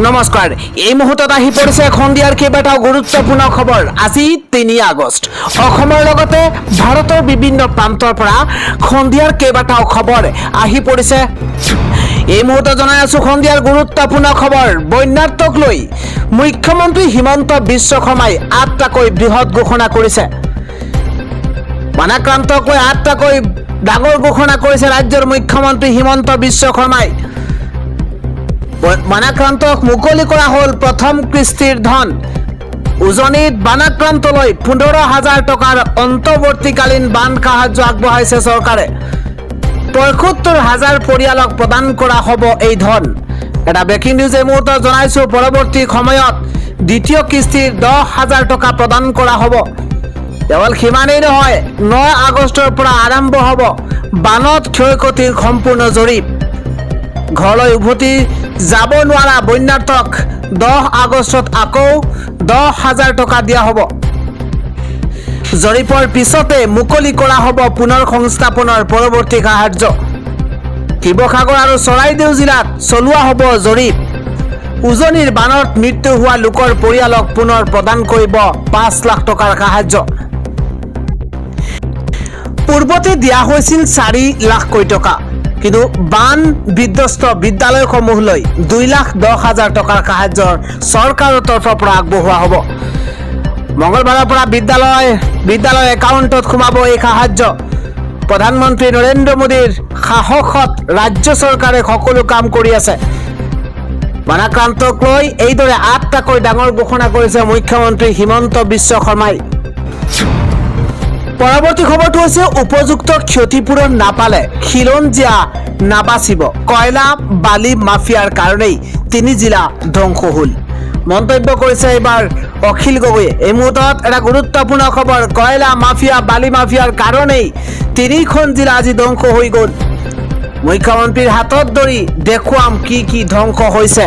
নমস্কাৰ এই মুহূৰ্তত আহি পৰিছে খন্দিয়াৰ কেইবাটাও গুৰুত্বপূৰ্ণ খবৰ। আজি 3 আগষ্ট অসমৰ লগতে ভাৰতৰ বিভিন্ন প্ৰান্তৰ পৰা খন্দিয়াৰ কেইবাটাও খবৰ আহি পৰিছে। এই মুহূৰ্তত জনাই আছো খন্দিয়াৰ গুৰুত্বপূৰ্ণ খবৰ। বন্যাত্মক লৈ মুখ্যমন্ত্ৰী হিমন্ত বিশ্ব শৰ্মাই 8টাকৈ বৃহৎ ঘোষণা কৰিছে। বানাক্ৰান্তক লৈ 8টাকৈ ডাঙৰ ঘোষণা কৰিছে ৰাজ্যৰ মুখ্যমন্ত্ৰী হিমন্ত বিশ্ব শৰ্মাই। বানাক্ৰান্তক মুকলি কৰা হ'ল প্ৰথম কিস্তিৰ ধন। উজনিত বানাক্ৰান্তলৈ 15,000 টকাৰ অন্তৱৰ্তীকালীন বান সাহায্য আগবঢ়াইছে চৰকাৰে। 75,000 পৰিয়ালক প্ৰদান কৰা হ'ব এই ধন। এটা ব্ৰেকিং নিউজ এই মুহূৰ্তত জনাইছো। পৰৱৰ্তী সময়ত দ্বিতীয় কিস্তিৰ 10,000 টকা প্ৰদান কৰা হ'ব। কেৱল সিমানেই নহয়, 9 আগষ্টৰ পৰা আৰম্ভ হ'ব বানত ক্ষয়ক্ষতিৰ সম্পূৰ্ণ জৰীপ। ঘৰলৈ উভতি যাব নোৱাৰা বন্যাৰ্থক 10 আগষ্টত আকৌ 10,000 টকা দিয়া হ'ব। জৰীপৰ পিছতে মুকলি কৰা হ'ব পুনৰ সংস্থাপনৰ পৰৱৰ্তী সাহায্য। শিৱসাগৰ আৰু চৰাইদেউ জিলাত চলোৱা হ'ব জৰীপ। উজনিৰ বানত মৃত্যু হোৱা লোকৰ পৰিয়ালক পুনৰ প্ৰদান কৰিব 5 লাখ টকাৰ সাহায্য। পূৰ্বতে দিয়া হৈছিল 4 লাখকৈ টকা, কিন্তু বান বিধ্বস্ত বিদ্যালয়সমূহলৈ 2,10,000 টকাৰ সাহায্য চৰকাৰৰ তৰফৰ পৰা আগবঢ়োৱা হ'ব। মঙলবাৰৰ পৰা বিদ্যালয় একাউণ্টত সোমাব এই সাহায্য। প্ৰধানমন্ত্ৰী নৰেন্দ্ৰ মোদীৰ সাহসত ৰাজ্য চৰকাৰে সকলো কাম কৰি আছে। বানাক্ৰান্তক লৈ এইদৰে 8টাকৈ ডাঙৰ ঘোষণা কৰিছে মুখ্যমন্ত্ৰী হিমন্ত বিশ্ব শৰ্মাই। পৰৱৰ্তী খবৰটো হৈছে উপযুক্ত ক্ষতিপূৰণ নাপালে খিলঞ্জীয়া নাবাচিব। কয়লা বালি মাফিয়াৰ কাৰণেই 3 জিলা ধ্বংস হ'ল। মন্তব্য কৰিছে এইবাৰ অখিল গগৈয়ে। এই মুহূৰ্তত এটা গুৰুত্বপূৰ্ণ খবৰ। কয়লা মাফিয়া বালি মাফিয়াৰ কাৰণেই 3খন জিলা আজি ধ্বংস হৈ গ'ল। মুখ্যমন্ত্ৰীৰ হাতত ধৰি দেখুৱাম কি ধ্বংস হৈছে।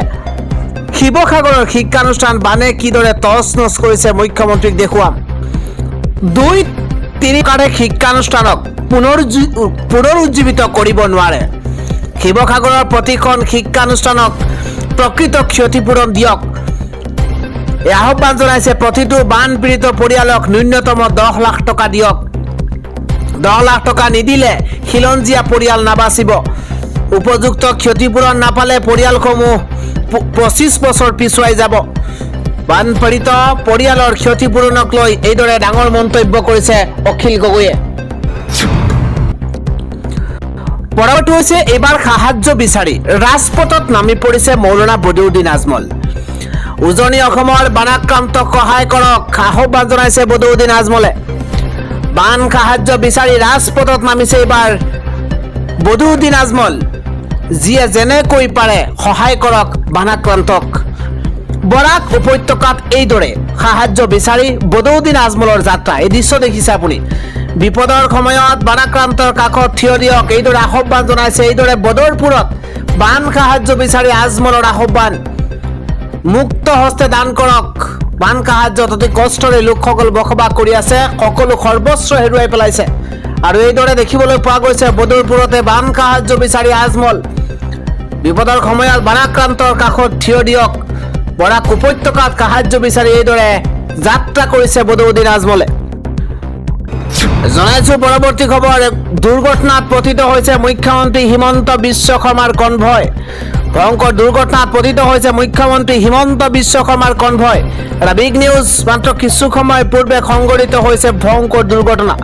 শিৱসাগৰৰ শিক্ষানুষ্ঠান বানে কিদৰে তছ নছ কৰিছে মুখ্যমন্ত্ৰীক দেখুৱাম। 2-3 কাৰে শিক্ষানুষ্ঠানক পুনৰুজ্জীৱিত কৰিব নোৱাৰে। শিৱসাগৰৰ প্ৰতিখন শিক্ষানুষ্ঠানক প্ৰকৃত ক্ষতিপূৰণ দিয়ক। এই আহ্বান জনাইছে। প্ৰতিটো বান পীড়িত পৰিয়ালক ন্যূনতম 10 লাখ টকা দিয়ক। 10 লাখ টকা নিদিলে খিলঞ্জীয়া পৰিয়াল নাবাচিব। উপযুক্ত ক্ষতিপূৰণ নাপালে পৰিয়ালসমূহ 25 বছৰ পিছুৱাই যাব। বানপীড়িত পৰিয়ালৰ ক্ষতিপূৰণক লৈ এইদৰে ডাঙৰ মন্তব্য কৰিছে অখিল গগৈয়ে। পৰৱৰ্তী হৈছে এইবাৰ সাহায্য বিচাৰি ৰাজপথত নামি পৰিছে মৌলানা বদিউদ্দিন আজমল। উজনি অসমৰ বানাক্ৰান্তক সহায় কৰক আহ্বান জনাইছে বদিউদ্দিন আজমলে। বান সাহায্য বিচাৰি ৰাজপথত নামিছে এইবাৰ বদিউদ্দিন আজমল। যিয়ে যেনেকৈ পাৰে সহায় কৰক বানাক্ৰান্তক। বৰাক উপত্যকাত এইদৰে সাহায্য বিচাৰি বদিউদ্দিন আজমলৰ যাত্ৰা। এই দৃশ্য দেখিছে আপুনি। বিপদৰ সময়ত বানাক্ৰান্তৰ কাষত থিয় দিয়ক, এইদৰে আহ্বান জনাইছে। এইদৰে বদৰপুৰত বান সাহায্য বিচাৰি আজমলৰ আহ্বান। মুক্ত হস্তে দান কৰক। বান সাহায্যত অতি কষ্টৰে লোকসকল বসবাস কৰি আছে। সকলো সৰ্বস্ব হেৰুৱাই পেলাইছে। আৰু এইদৰে দেখিবলৈ পোৱা গৈছে বদৰপুৰতে বান সাহায্য বিচাৰি আজমল। বিপদৰ সময়ত বানাক্ৰান্তৰ কাষত থিয় দিয়ক। বৰাক উপত্যকাত সাহায্য বিচাৰি এইদৰে যাত্ৰা কৰিছে বদিউদ্দিন আজমলে। জনাইছো পৰৱৰ্তী খবৰ। দুৰ্ঘটনাত পতিত হৈছে মুখ্যমন্ত্ৰী হিমন্ত বিশ্ব শৰ্মাৰ কনভয়। ভয়ংকৰ দুৰ্ঘটনাত পতিত হৈছে মুখ্যমন্ত্ৰী হিমন্ত বিশ্ব শৰ্মাৰ কনভয়। এটা বিগ নিউজ। মাত্ৰ কিছু সময় পূৰ্বে সংঘটিত হৈছে ভয়ংকৰ দুৰ্ঘটনা।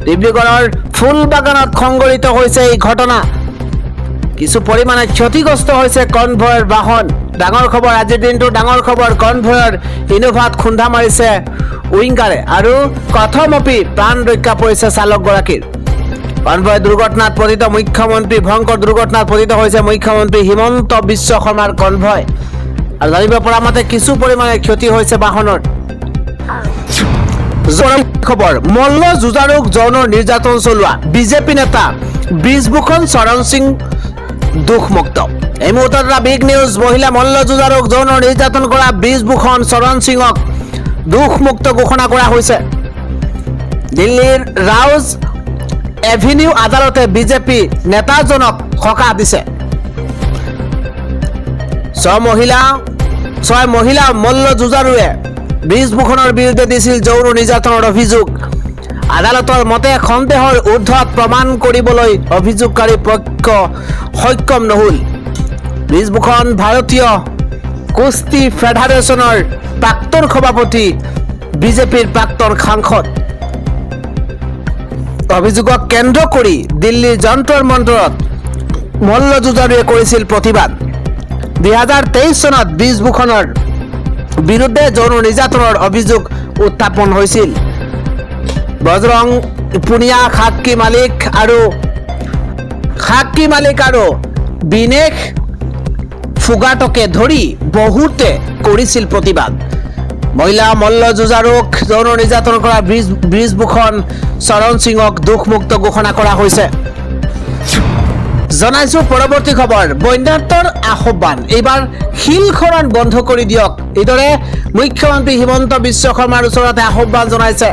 ডিব্ৰুগড়ৰ ফুলবাগানত সংঘটিত হৈছে এই ঘটনা। কিছু পৰিমাণে ক্ষতিগ্ৰস্ত হৈছে কনভয়ৰ বাহন। ডাঙৰ খবৰ আজিৰ দিনটো ডাঙৰ খবৰ। কনভয়ৰ ইনোভাত খুন্দা মাৰিছে উইংগাৰে আৰু কথমপি প্ৰাণ ৰক্ষা পৰিছে চালকগৰাকীৰ। কনভয় দুৰ্ঘটনাত পতিত মুখ্যমন্ত্ৰী। ভয়ংকৰ দুৰ্ঘটনাত পতিত হৈছে মুখ্যমন্ত্ৰী হিমন্ত বিশ্ব শৰ্মাৰ কনভয়। আৰু জানিব পৰা মতে কিছু পৰিমাণে ক্ষতি হৈছে বাহনৰ। খবৰ। মল্ল যুঁজাৰুক যৌন নিৰ্যাতন চলোৱা বিজেপি নেতা ব্ৰিজভূষণ চৰণ সিং দুখমুক্ত। এই মুহূৰ্তত এটা বিগ নিউজ। মহিলা মল্ল যুঁজাৰুক যৌন নিৰ্যাতন কৰা ব্ৰিজভূষণ চৰণ সিঙক দুখমুক্ত ঘোষণা কৰা হৈছে। দিল্লীৰ ৰাউজ এভিনিউ আদালতে বিজেপি নেতাজনক সকাহ দিছে। ছয় মহিলা মল্ল যুঁজাৰুৱে ব্ৰিজভূষণৰ বিৰুদ্ধে দিছিল যৌন নিৰ্যাতনৰ অভিযোগ। আদালতৰ মতে সন্দেহৰ ঊৰ্ধত প্ৰমাণ কৰিবলৈ অভিযোগকাৰী পক্ষ সক্ষম নহ'ল। ব্ৰিজভূষণ ভাৰতীয় কুস্তি ফেডাৰেশ্যনৰ প্ৰাক্তন সভাপতি, বিজেপিৰ প্ৰাক্তন সাংসদ। অভিযোগক কেন্দ্ৰ কৰি দিল্লীৰ যন্তৰ মন্তৰত মল্ল যুঁজাৰুৱে কৰিছিল প্ৰতিবাদ। 2023 চনত ব্ৰিজভূষণৰ বিৰুদ্ধে যৌন নিৰ্যাতনৰ অভিযোগ উত্থাপন হৈছিল। বজৰং পুনিয়া, সাক্ষী মালিক আৰু বিনেশ ফোগাটকে ধৰি বহুতে কৰিছিল প্ৰতিবাদ। মহিলা মল্ল যুঁজাৰুক যৌন নিৰ্যাতন কৰা ব্ৰিজভূষণ চৰণ সিঙক দোষমুক্ত ঘোষণা কৰা হৈছে। জনাইছো পৰৱৰ্তী খবৰ। বন্যাত্মৰ আহ্বান, এইবাৰ শিলখনন বন্ধ কৰি দিয়ক। এইদৰে মুখ্যমন্ত্ৰী হিমন্ত বিশ্ব শৰ্মাৰ ওচৰতে আহ্বান জনাইছে।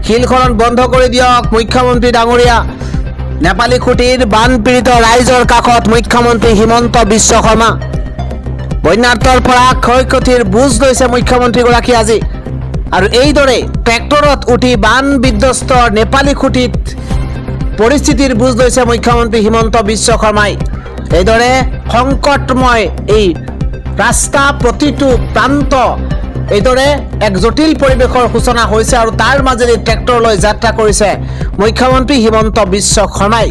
শিলখনন বন্ধ কৰি দিয়ক মুখ্যমন্ত্ৰী ডাঙৰীয়া। নেপালী খুঁটিৰ বানপীড়িত ৰাইজৰ কাষত মুখ্যমন্ত্ৰী হিমন্ত বিশ্ব শৰ্মা। বন্যাত্মৰ পৰা ক্ষয় ক্ষতিৰ বুজ লৈছে মুখ্যমন্ত্ৰীগৰাকী আজি। আৰু এইদৰে ট্ৰেক্টৰত উঠি বান বিধ্বস্ত নেপালী খুঁটিত পৰিস্থিতিৰ বুজ লৈছে মুখ্যমন্ত্ৰী হিমন্ত বিশ্ব শৰ্মাই। এইদৰে সংকটময় এই ৰাস্তা প্ৰতিটো প্ৰান্ত এইদৰে এক জটিল পৰিৱেশৰ সূচনা হৈছে আৰু তাৰ মাজেৰে ট্ৰেক্টৰ লৈ যাত্ৰা কৰিছে মুখ্যমন্ত্ৰী হিমন্ত বিশ্ব শৰ্মাই।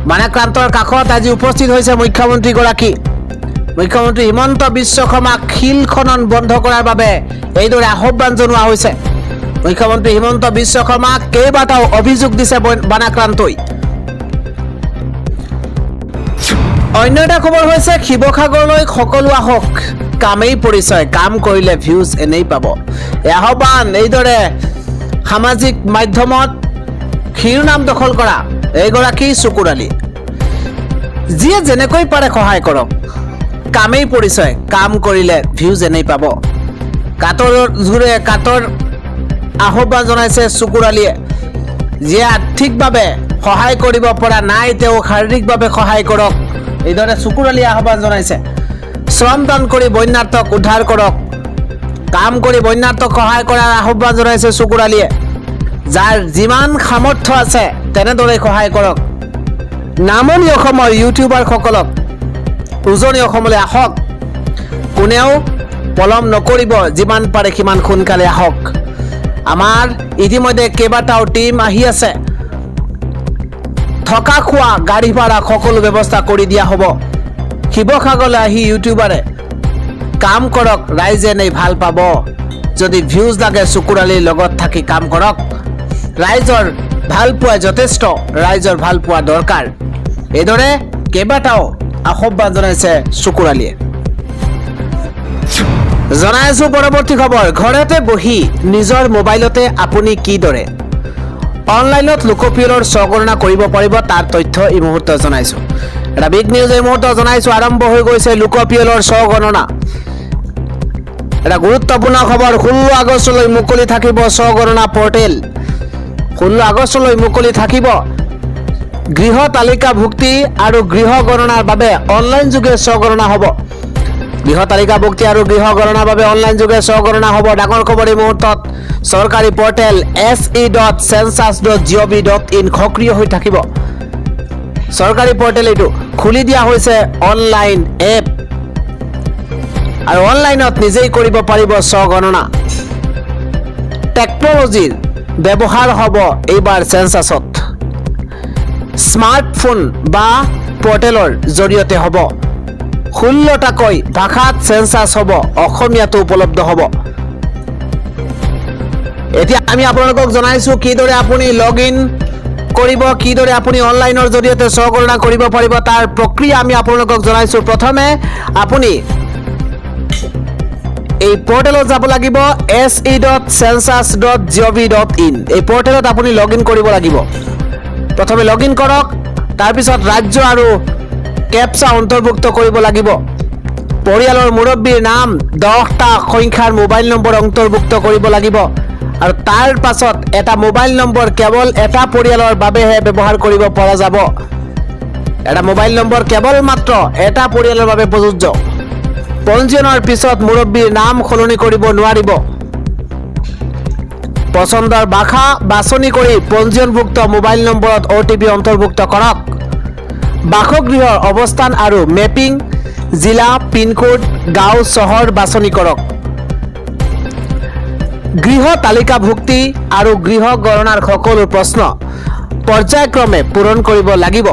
বানাক্ৰান্তৰ কাষত আজি উপস্থিত হৈছে মুখ্যমন্ত্ৰীগৰাকী। মুখ্যমন্ত্ৰী হিমন্ত বিশ্ব শৰ্মাক শিল খনন বন্ধ কৰাৰ বাবে এইদৰে আহ্বান জনোৱা হৈছে। মুখ্যমন্ত্ৰী হিমন্ত বিশ্ব শৰ্মাক কেইবাটাও অভিযোগ দিছে বানাক্ৰান্তই। অন্য এটা খবৰ হৈছে শিৱসাগৰলৈ সকলো আহক, কামেই পৰিচয়, কাম কৰিলে ভিউজ এনেই পাব। এই আহ্বান এইদৰে সামাজিক মাধ্যমত শিৰোনাম দখল কৰা এইগৰাকী চকুৰালী। যিয়ে যেনেকৈ পাৰে সহায় কৰক, কামেই পৰিচয়, কাম কৰিলে ভিউজ এনেই পাব। কাটৰ আহ্বান জনাইছে চকুৰালীয়ে। যিয়ে আৰ্থিকভাৱে সহায় কৰিব পৰা নাই তেওঁ শাৰীৰিকভাৱে সহায় কৰক, এইদৰে চকুৰালীয়ে আহ্বান জনাইছে। শ্ৰমদান কৰি বন্যাৰ্থক উদ্ধাৰ কৰক, কাম কৰি বন্যাৰ্থক সহায় কৰাৰ আহ্বান জনাইছে চকুৰালীয়ে। যাৰ যিমান সামৰ্থ্য আছে তেনেদৰে সহায় কৰক। নামনি অসমৰ ইউটিউবাৰসকলক উজনি অসমলৈ আহক, কোনেও পলম নকৰিব, যিমান পাৰে সিমান সোনকালে আহক। আমাৰ ইতিমধ্যে কেইবাটাও টিম আহি আছে। থকা খোৱা গাড়ী ভাড়া সকলো ব্যৱস্থা কৰি দিয়া হ'ব। শিৱসাগৰলৈ আহি ইউটিউবাৰে কাম কৰক, ৰাইজে এনেই ভাল পাব। যদি ভিউজ লাগে চকুৰালীৰ লগত থাকি কাম কৰক। ৰাইজৰ ভাল পোৱা যথেষ্ট, ৰাইজৰ ভাল পোৱা দৰকাৰ। এইদৰে কেইবাটাও আহ্বান জনাইছে চকুৰালীয়ে। জনাইছো পৰৱৰ্তী খবৰ। ঘৰতে বহি নিজৰ মোবাইলতে আপুনি কিদৰে অনলাইনত লোকপিয়লৰ স্বগণনা কৰিব পাৰিব তাৰ তথ্য এই মুহূৰ্তত জনাইছো। এটা বিগ নিউজ এই মুহূৰ্তত জনাইছো। আৰম্ভ হৈ গৈছে লোকপিয়লৰ স্বগণনা। এটা গুৰুত্বপূৰ্ণ খবৰ। 16 আগষ্টলৈ মুকলি থাকিব স্বগণনা পৰ্টেল। 16 আগষ্টলৈ মুকলি থাকিব। গৃহ তালিকাভুক্তি আৰু গৃহ গণনাৰ বাবে অনলাইন যোগে স্বগণনা হ'ব। গৃহ তালিকাভুক্তি আৰু গৃহ গণনাৰ বাবে অনলাইন যোগে স্বগণনা হ'ব। ডাঙৰ খবৰ এই মুহূৰ্তত। চৰকাৰী পৰ্টেল se.census.gov.in সক্ৰিয় হৈ থাকিব। চৰকাৰী পৰ্টেল এইটো খুলি দিয়া হৈছে অনলাইন এপ আৰু অনলাইনত নিজেই কৰিব পাৰিব স্বগণনা। টেকনলজিৰ ব্যৱহাৰ হ'ব এইবাৰ চেঞ্চাছত। স্মাৰ্টফোন বা পৰ্টেলৰ জৰিয়তে হ'ব। 16টাকৈ ভাষাত চেঞ্চাছ হ'ব, অসমীয়াতো উপলব্ধ হ'ব। এতিয়া আমি আপোনালোকক জনাইছো কিদৰে আপুনি লগ ইন কৰিব, কিদৰে আপুনি অনলাইনৰ জৰিয়তে স্বগণনা কৰিব পাৰিব তাৰ প্ৰক্ৰিয়া আমি আপোনালোকক জনাইছো। প্ৰথমে আপুনি এই পৰ্টেলত যাব লাগিব se.census.gov.in। এই পৰ্টেলত আপুনি লগ ইন কৰিব লাগিব। প্ৰথমে লগ ইন কৰক, তাৰপিছত ৰাজ্য আৰু কেপচা অন্তৰ্ভুক্ত কৰিব লাগিব। পৰিয়ালৰ মুৰব্বীৰ নাম 10টা সংখ্যাৰ মোবাইল নম্বৰ অন্তৰ্ভুক্ত কৰিব লাগিব আৰু তাৰ পাছত এটা মোবাইল নম্বৰ কেৱল এটা পৰিয়ালৰ বাবেহে ব্যৱহাৰ কৰিব পৰা যাব। এটা মোবাইল নম্বৰ কেৱল মাত্ৰ এটা পৰিয়ালৰ বাবে প্ৰযোজ্য। পঞ্জীয়নৰ পিছত মুৰব্বীৰ নাম সলনি কৰিব নোৱাৰিব। পচন্দৰ ভাষা বাছনি কৰি পঞ্জীয়নভুক্ত মোবাইল নম্বৰত OTP অন্তৰ্ভুক্ত কৰক। বাসগৃহৰ অৱস্থান আৰু মেপিং, জিলা, পিনকোড, গাঁও, চহৰ বাছনি কৰক। গৃহ তালিকাভুক্তি আৰু গৃহ গণনাৰ সকলো প্ৰশ্ন পৰ্যায়ক্ৰমে পূৰণ কৰিব লাগিব।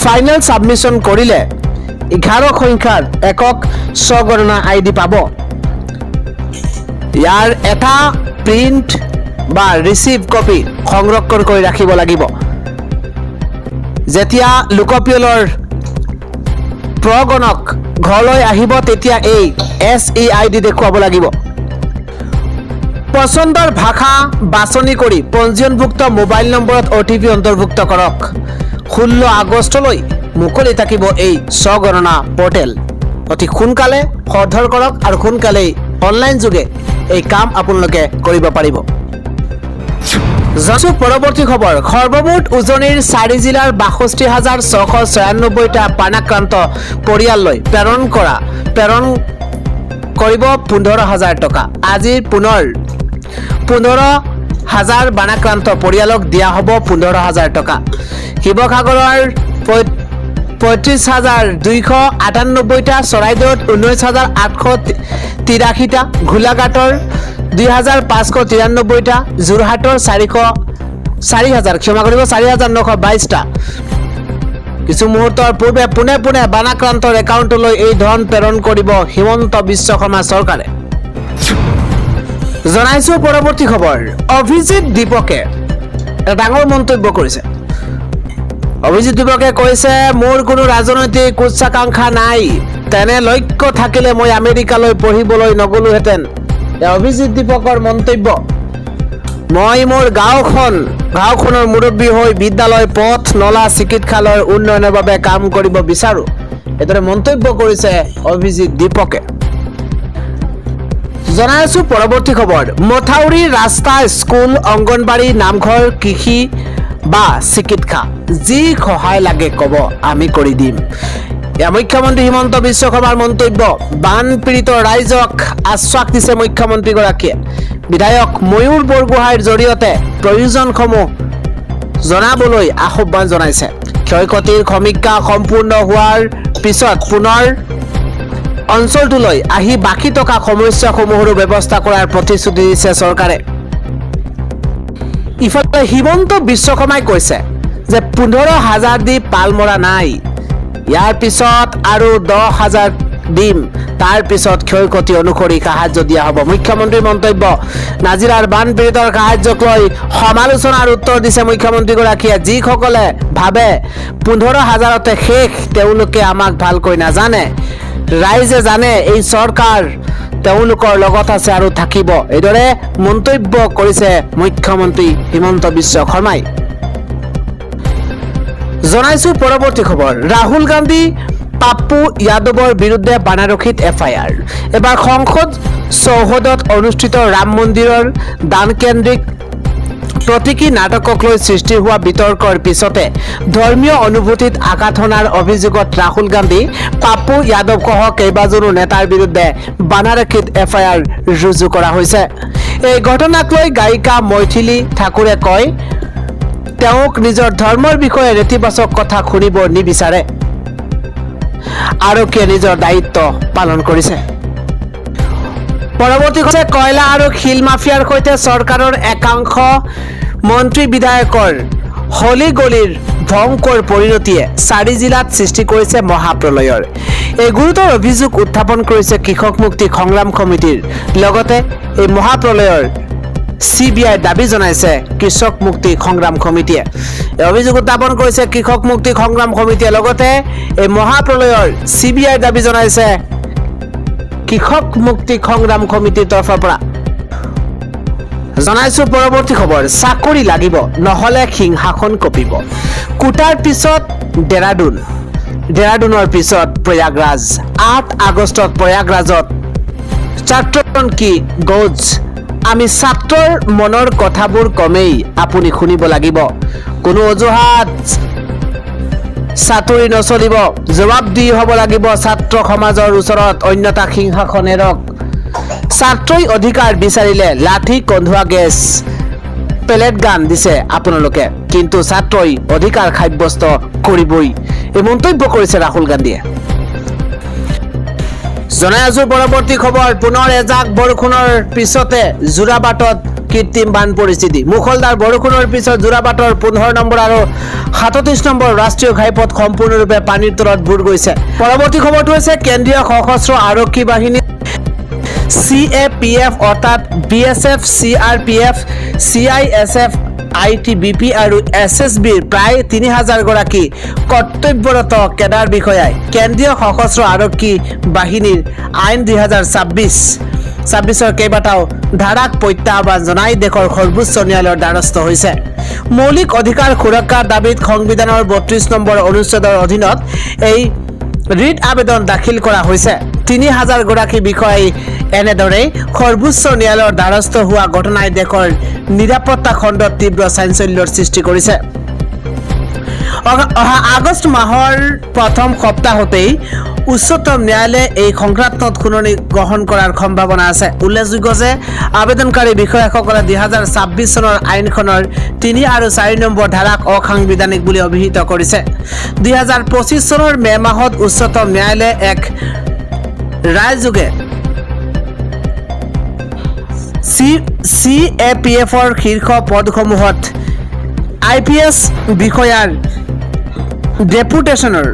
ফাইনেল ছাবমিশ্যন কৰিলে 11 সংখ্যাৰ একক স্বগণনা ID পাব। ইয়াৰ এটা প্ৰিণ্ট বা ৰিচিভ কপি সংৰক্ষণ কৰি ৰাখিব লাগিব। যেতিয়া লোকপিয়লৰ প্ৰগণক ঘৰলৈ আহিব তেতিয়া এই SEID দেখুৱাব লাগিব। পচন্দৰ ভাষা বাছনি কৰি পঞ্জীয়নভুক্ত মোবাইল নম্বৰত OTP অন্তৰ্ভুক্ত কৰক। 16 আগষ্টলৈ মুকলি থাকিব এই স্বগণনা পৰ্টেল। অতি সোনকালে সৰধৰ কৰক আৰু সোনকালেই অনলাইন যোগে এই কাম আপোনালোকে কৰিব পাৰিব। পৰৱৰ্তী খবৰ, সৰ্বমুঠ উজনিৰ 4 জিলাৰ 62,696টা বানাক্ৰান্ত পৰিয়াললৈ প্ৰেৰণ কৰিব 15,000 টকা। আজি পুনৰ 15,000 বানাক্ৰান্ত পৰিয়ালক দিয়া হ'ব 15,000 টকা। শিৱসাগৰৰ 35,298টা, চৰাইদেউত 19,883টা, গোলাঘাটৰ 2,593টা, যোৰহাটৰ 4,922টা। কিছু মুহূৰ্তৰ পূৰ্বে পোনে পোনে বানাক্ৰান্তৰ একাউণ্টলৈ এই ধন প্ৰেৰণ কৰিব হিমন্ত বিশ্ব শৰ্মা চৰকাৰে। জনাইছো পৰৱৰ্তী খবৰ, অভিজিত দীপকে এটা ডাঙৰ মন্তব্য কৰিছে। অভিজিত দীপকে কৈছে, মোৰ কোনো ৰাজনৈতিক উচ্চাকাংক্ষা নাই, তেনে লক্ষ্য থাকিলে মই আমেৰিকালৈ পঢ়িবলৈ নগলোহেঁতেন। অভিজিত দীপকৰ মন্তব্য। মই মোৰ গাঁওখনৰ মুৰব্বী হৈ বিদ্যালয়, পথ, নলা, চিকিৎসালয়ৰ উন্নয়নৰ বাবে কাম কৰিব বিচাৰো। এইদৰে মন্তব্য কৰিছে অভিজিত দীপকে। জনাই আছো পৰৱৰ্তী খবৰ, মথাউৰি, ৰাস্তা, স্কুল, অংগনবাড়ী, নামঘৰ, কৃষি বা চিকিৎসা যি সহায় লাগে ক'ব, আমি কৰি দিম। মুখ্যমন্ত্ৰী হিমন্ত বিশ্ব শৰ্মাৰ মন্তব্য। বানপীড়িত ৰাইজক আশ্বাস দিছে মুখ্যমন্ত্ৰীগৰাকীয়ে। বিধায়ক ময়ূৰ বৰগোহাঁইৰ জৰিয়তে প্ৰয়োজনসমূহ জনাবলৈ আহ্বান জনাইছে। ক্ষয়ক্ষতিৰ সমীক্ষা সম্পূৰ্ণ হোৱাৰ পিছত পুনৰ অঞ্চলটোলৈ আহি বাকী থকা সমস্যাসমূহৰো ব্যৱস্থা কৰাৰ প্ৰতিশ্ৰুতি দিছে চৰকাৰে। ইফালে হিমন্ত বিশ্ব শৰ্মাই কৈছে যে 15,000 দি পাল মৰা নাই, ইয়াৰ পিছত আৰু 10,000 দিম, তাৰ পিছত ক্ষয়ক্ষতি অনুসৰি সাহায্য দিয়া হ'ব। মুখ্যমন্ত্ৰীৰ মন্তব্য। নাজিৰাৰ বানপীড়িতৰ সাহায্যক লৈ সমালোচনাৰ উত্তৰ দিছে মুখ্যমন্ত্ৰীগৰাকীয়ে। যিসকলে ভাবে 15,000তে শেষ, তেওঁলোকে আমাক ভালকৈ নাজানে। ৰাইজে জানে এই চৰকাৰ তেওঁলোকৰ লগত আছে আৰু থাকিব। এইদৰে মন্তব্য কৰিছে মুখ্যমন্ত্ৰী হিমন্ত বিশ্ব শৰ্মাই। জনাইছো পৰৱৰ্তী খবৰ, ৰাহুল গান্ধী, পাপ্পু যাদৱৰ বিৰুদ্ধে বানাৰসীত FIR। এবাৰ সংসদ চৌহদত অনুষ্ঠিত ৰাম মন্দিৰৰ দানকেন্দ্ৰিক প্ৰতীকী নাটকক লৈ সৃষ্টি হোৱা বিতৰ্কৰ পিছতে ধৰ্মীয় অনুভূতিত আঘাত হনাৰ অভিযোগত ৰাহুল গান্ধী, পাপ্পু যাদৱসহ কেইবাজনো নেতাৰ বিৰুদ্ধে বানাৰসীত FIR ৰুজু কৰা হৈছে। এই ঘটনাক লৈ গায়িকা মৈথিলী ঠাকুৰে কয়, তেওঁক নিজৰ ধৰ্মৰ বিষয়ে নেতিবাচক কথা শুনিব নিবিচাৰে। আৰক্ষীয়ে নিজৰ দায়িত্ব পালন কৰিছে। পৰৱৰ্তী হৈছে, কয়লা আৰু শিল মাফিয়াৰ সৈতে চৰকাৰৰ একাংশ মন্ত্ৰী বিধায়কৰ হলিগলিৰ ভয়ংকৰ পৰিণতিয়ে 4 জিলাত সৃষ্টি কৰিছে মহাপ্ৰলয়ৰ। এই গুৰুতৰ অভিযোগ উত্থাপন কৰিছে কৃষক মুক্তি সংগ্ৰাম সমিতিৰ। লগতে এই মহাপ্ৰলয়ৰ CBI দাবী জনাইছে কৃষক মুক্তি সংগ্ৰাম সমিতিয়ে। এই অভিযোগ উত্থাপন কৰিছে কৃষক মুক্তি সংগ্ৰাম সমিতিয়ে। লগতে এই মহাপ্ৰলয়ৰ CBI দাবী জনাইছে কৃষক মুক্তি সংগ্ৰাম সমিতিৰ তৰফৰ পৰা। জনাইছো পৰৱৰ্তী খবৰ, চাকৰি লাগিব নহলে সিংহাসন কঁপিব। কোটাৰ পিছত ডেৰাডুনৰ পিছত প্ৰয়াগৰাজ। 8 আগষ্টত প্ৰয়াগৰাজত ছাত্ৰজন কি গৌজ। আমি ছাত্ৰৰ মনৰ কথাবোৰ কমেই আপুনি শুনিব লাগিব। কোনো অজুহাত চাতুৰি নচলিব, জবাব দি হ'ব লাগিব ছাত্ৰ সমাজৰ ওচৰত অন্যথা সিংহাসন এৰক। ছাত্ৰই অধিকাৰ বিচাৰিলে লাঠি কন্ধোৱা গেছ পেলেট গান দিছে আপোনালোকে, কিন্তু ছাত্ৰই অধিকাৰ সাব্যস্ত কৰিবই, এই মন্তব্য কৰিছে ৰাহুল গান্ধীয়ে। জনাই আছো পৰৱৰ্তী খবৰ। পুনৰ এজাক বৰষুণৰ পিছতে যোৰাবাটত কৃত্ৰিম বান পৰিস্থিতি। মুখলধাৰ বৰষুণৰ পিছত যোৰাবাটৰ 15 নম্বৰ আৰু 37 নম্বৰ ৰাষ্ট্ৰীয় ঘাইপথ সম্পূৰ্ণৰূপে পানীৰ তলত বুৰ গৈছে। পৰৱৰ্তী খবৰটো হৈছে কেন্দ্ৰীয় সশস্ত্ৰ আৰক্ষী বাহিনী CAPF অৰ্থাৎ BSF, CRPF, CISF, ITBP আৰু SSBৰ প্ৰায় 3000 গৰাকী কৰ্তব্যৰত কেডাৰ বিষয়াই কেন্দ্ৰীয় সশস্ত্ৰ আৰক্ষী বাহিনীৰ আইন 2026-ৰ কেইবাটাও ধাৰাক প্ৰত্যাহ্বান জনাই দেশৰ সৰ্বোচ্চ ন্যায়ালয়ৰ দ্বাৰস্থ হৈছে। মৌলিক অধিকাৰ সুৰক্ষাৰ দাবীত সংবিধানৰ 32 নম্বৰ অনুচ্ছেদৰ অধীনত এই ৰিট আবেদন দাখিল কৰা হৈছে। 3000 গৰাকী বিষয়াই এনেদৰে সৰ্বোচ্চ ন্যায়ালয়ৰ দ্বাৰস্থ হোৱা ঘটনাই দেশৰ নিৰাপত্তা খণ্ডত তীব্ৰ চাঞ্চল্যৰ সৃষ্টি কৰিছে। অহা আগষ্ট মাহৰ প্ৰথম সপ্তাহতেই উচ্চতম ন্যায়ালয়ে এই সংক্ৰান্তত শুনানি গ্ৰহণ কৰাৰ সম্ভাৱনা আছে। উল্লেখযোগ্য যে আবেদনকাৰী বিষয়াসকলে 2026 চনৰ আইনখনৰ 3 আৰু 4 নম্বৰ ধাৰাক অসাংবিধানিক বুলি অভিহিত কৰিছে। 2025 চনৰ মে মাহত উচ্চতম ন্যায়ালয়ে এক ৰায়যোগে CAPFৰ শীৰ্ষ পদসমূহত IPS বিষয়াৰ ডেপুটেশ্যনৰ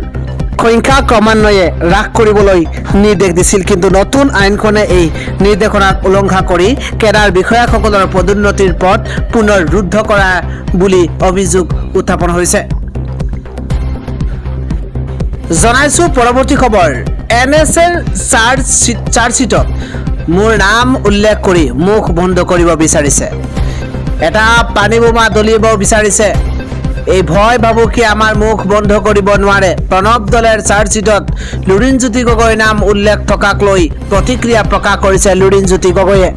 সংখ্যা ক্ৰমান্বয়ে হ্ৰাস কৰিবলৈ নিৰ্দেশ দিছিল, কিন্তু নতুন আইনখনে এই নিৰ্দেশনাক উলংঘা কৰি কেডাৰ বিষয়াসকলৰ পদোন্নতিৰ পথ পুনৰ ৰুদ্ধ কৰা বুলি অভিযোগ উত্থাপন হৈছে। জনাইছো পৰৱৰ্তী খবৰ। NSAৰ চাৰ্জশ্বিটত মোৰ নাম উল্লেখ কৰি মুখ বন্ধ কৰিব বিচাৰিছে। এটা পানী বোমা দলিয়াব বিচাৰিছে। এই ভয় ভাবুকি আমাৰ মুখ বন্ধ কৰিব নোৱাৰে। প্ৰণৱ দলেৰ চাৰ্জশ্বিটত লুৰিণজ্যোতি গগৈৰ নাম উল্লেখ থকাক লৈ প্ৰতিক্ৰিয়া প্ৰকাশ কৰিছে লুৰিণজ্যোতি গগৈয়ে।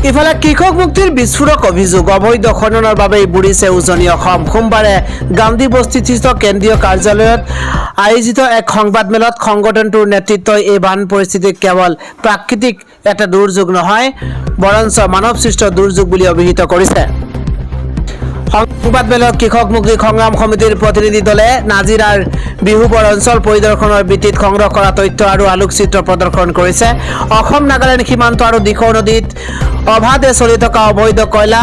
ইফালে কৃষক মুক্তিৰ বিস্ফোৰক অভিযোগ, অবৈধ খননৰ বাবেই বুৰিছে উজনি অসম। সোমবাৰে গান্ধী বস্তিস্থিত কেন্দ্ৰীয় কাৰ্যালয়ত আয়োজিত এক সংবাদমেলত সংগঠনটোৰ নেতৃত্বই এই বান পৰিস্থিতিক কেৱল প্ৰাকৃতিক এটা দুৰ্যোগ নহয়, বৰঞ্চ মানৱসৃষ্ট দুৰ্যোগ বুলি অভিহিত কৰিছে। সংবাদমেলত কৃষক মুক্তি সংগ্ৰাম সমিতিৰ প্ৰতিনিধি দলে নাজিৰাৰ বিহুবৰ অঞ্চল পৰিদৰ্শনৰ ভিত্তিত সংগ্ৰহ কৰা তথ্য আৰু আলোকচিত্ৰ প্ৰদৰ্শন কৰিছে। অসম নাগালেণ্ড সীমান্ত আৰু দিখৌ নদীত অবাধে চলি থকা অবৈধ কয়লা,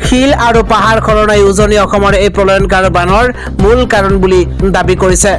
শিল আৰু পাহাৰ খননেই উজনি অসমৰ এই প্ৰলয়ংকাৰ বানৰ মূল কাৰণ বুলি দাবী কৰিছে।